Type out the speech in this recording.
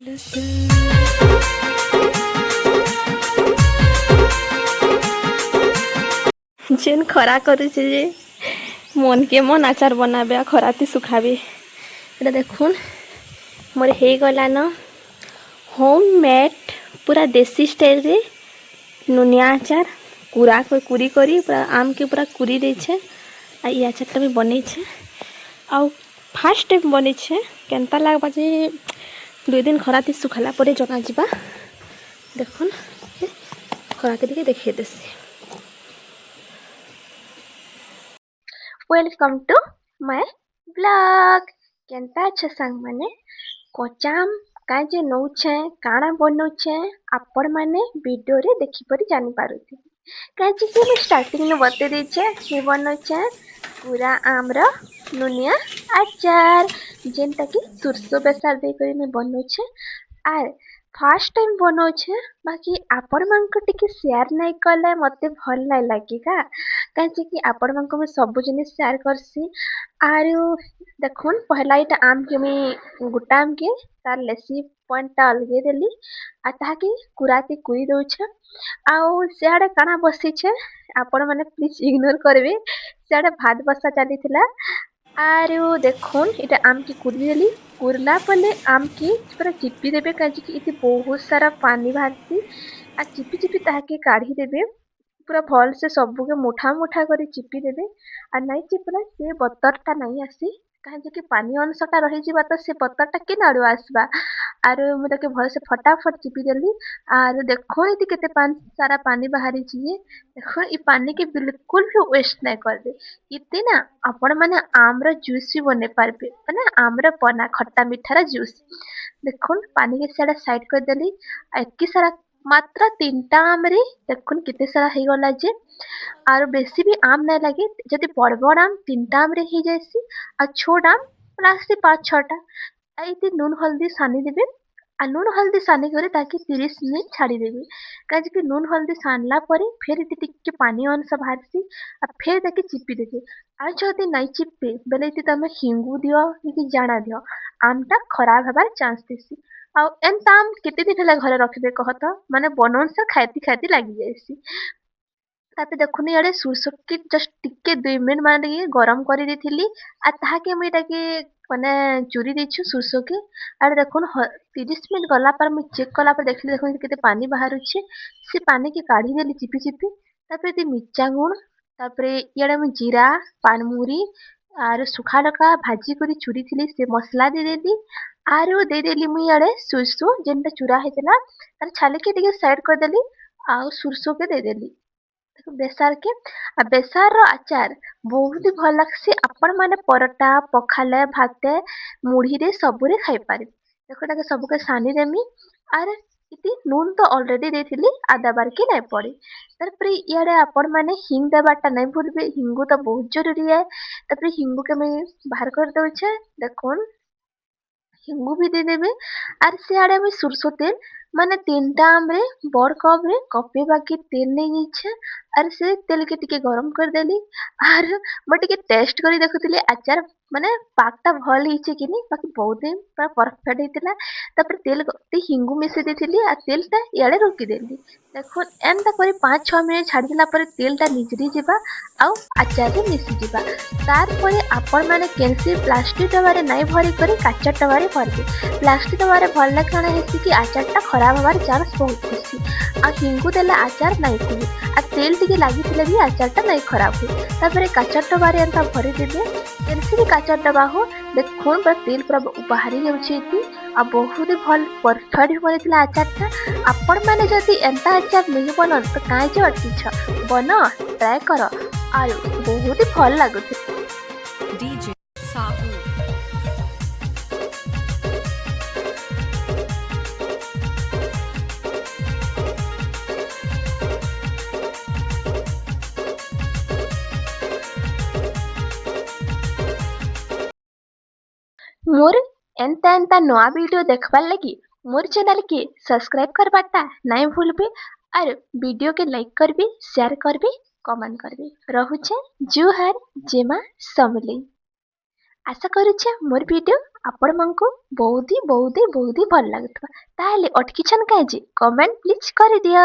जेन खरा करुचे जे मन के मन आचार बनाबे खराती सुखाबे एटा देखुन मोर हे गला न होम मेड पूरा देसी स्टाइल रे नुनिया आचार कुरा कुरी करी पूरा आम के पूरा कुरी दे छे आ ई आचार भी बनै छे आ फास्ट टाइम बनै छे केनता लागबा जे 2 दिन खराती सुखाला परे जना जिबा देखुन खराती के देखिए देसी। वेलकम टू माय ब्लॉग केनता अच्छा संग माने कोचाम का जे नौछे काना बनौछे आपण माने वीडियो रे देखि परि जानि पारुथि काहे कि मैं स्टार्टिंग में बते दै छे कि बनौछे पूरा आमरा नुनिया आचार जेनटा कि सुरसो बेसार दे करी मैं बनौछे आर फर्स्ट टाइम बनौछे बाकी आपण मानक टिके शेयर नहीं कले मते भल नहीं लागे का काहे कि आपण मानक मैं सब जिनिस शेयर करसी आरो देखुन पहला इटा आम के मैं गुटा आम के तार लेसी पॉइंट अलगे देली आ ताकि कुराती कुई दउछे आउ सियाडे काना बसी छे आपण माने प्लीज इग्नोर करबे सियाडे भात बसा चली थिला आरो देखुन इटा आम की कुरी देली कुरला पले आम की पूरा चिपी देबे काहे कि इति बहुत सारा पानी बाहरती आ चिपी चिपी ताके काढ़ी देबे पूरा भल से सबू के मुठा मुठा कर चिपी देबे आ नहीं चिपला से बतरटा नहीं आसी कहे कि पानी अंशटा रही जीवा तो से बतरटा के नाड़ू आसबा आरो मैं ताके भल से फटाफट चिपी देली आरो देखो इति केते सारा पानी बाहरी छिए देखो ई पानी के बिल्कुल भी वेस्ट नहीं कर दे इते ना आपण माने आमरा जूस भी बने पारबे माने आमरा बना खट्टा मीठार जूस देखुन पानी के सारा साइड कर देली एकी सारा मात्र 3टा आम रे देखुन केते सारा हे गला जे आरो बेसी भी आम नहीं लगे जदि बड़ बड़ आम 3टा आम रे ही जैसी आ छोट आम लास्ट 5-6टा आइते नून हल्दी सानी देबे आ नून हल्दी सानी करे ताकि 30 मिनिट छाड़ी देबे काहे कि नून हल्दी सानला परे फिर इति टिके पानी अंश बाहरसी आ फिर ताकि चिपी देबे आ जदि नहीं चिपे बेले इति तमे हिंगू दियो कि जाना दियो आमटा खराब हबार चांस देसी आ एंता आम केते दिन हला घरे रखबे कहत माने बनौन से खाइती खाइती लागी जायसी ताते देखुनी याडे सुरसो के जस्ट टिके 2 मिनिट माने गरम करी देथिली आ ताहाके मैं ताके माने चूरी देछु सुरसो के आर देखुन 30 मिनिट गला पर मैं चेक कला पर देखली देखुन केते पानी बाहर छे से पानी के काढ़ी देली चिपी चिपी तापर दे मिर्चा गुण तापर याडे मैं जीरा पानमुरी आर सुखा लका भाजी करी चूरी थिली से मसला दे देली आरो दे देली मैं याडे सुरसो जेनटा चूरा हेतला तार छाले के टिके साइड कर देली आ सुरसो के दे देली बेसार के आ बेसार रो आचार बहुत ही भल लागसी आपण माने परोटा पखाले भाते मुढ़ी रे सबु रे खाई पारे देखो ताके सबु के सानी देमी आर इति नून तो ऑलरेडी देथिली आधा बार के नहीं पड़े तार पर याडे आपण माने हिंग देबाटा नहीं भूलबे हिंगू तो बहुत जरूरी है तापर हिंगू के मैं बाहर कर दउ छे देखुन हिंगू भी दे देबे आर सियाडे में सुरसो तेल माने 3टा आम रे बड़ कप रे कपे बाकी तेल नहीं छे आर से तेल के टिके गरम कर देली आर मैं टिके टेस्ट करी देखुतली आचार माने पाकटा भल हिचे कि नहीं बाकी बहुत दिन पूरा परफेक्ट हेतिला तापर तेल ते हिंगू मिसे देथिली आ तेलटा याडे रोकी देली देखो एंता करी 5-6 मिनिट छाड़ी दिला पर तेलटा निजरी जिबा आ आचार रे मिसी जिबा तार परे आपण माने केनसी प्लास्टिक डबारे नहीं भरी करी काचा डबारे भरबे प्लास्टिक डबारे भरला काना हेसी कि आचारटा खराब हबार चांस बहुत बेसी आ हिंगू देला आचार नहीं खुले आ तेल टिके लागि थिले भी आचारटा नहीं खराब हुए तापर काचा डबारे एंता भरी देबे केनसी भी काचा डबा हो देखुन पर तेल पूरा बाहरी जाउछि इति आ बहुत ही भल परफेक्ट बनिथिला आचारटा आपण माने जदि एंता आचार नहीं बनन तो काहे जे अटकी छ बन ट्राई कर आरो बहुत ही भल लागुथि DJ Sahu मोर एंता एंता नवा वीडियो देखबार लगी मोर चैनल के सब्सक्राइब करबाटा नहीं भूलबे और वीडियो के लाइक करबे शेयर करबे कमेंट करबे रहुचे जुहार जेमा समले आशा करूचे मोर वीडियो ଆପଣମାନଙ୍କୁ ବହୁତ ହି ଭଲ ଲାଗୁଥିବ। ତାହେଲେ ଅଟକିଛନ୍ କାଏଁ ଯେ? କମେଣ୍ଟ ପ୍ଲିଜ୍ କରିଦିଅ।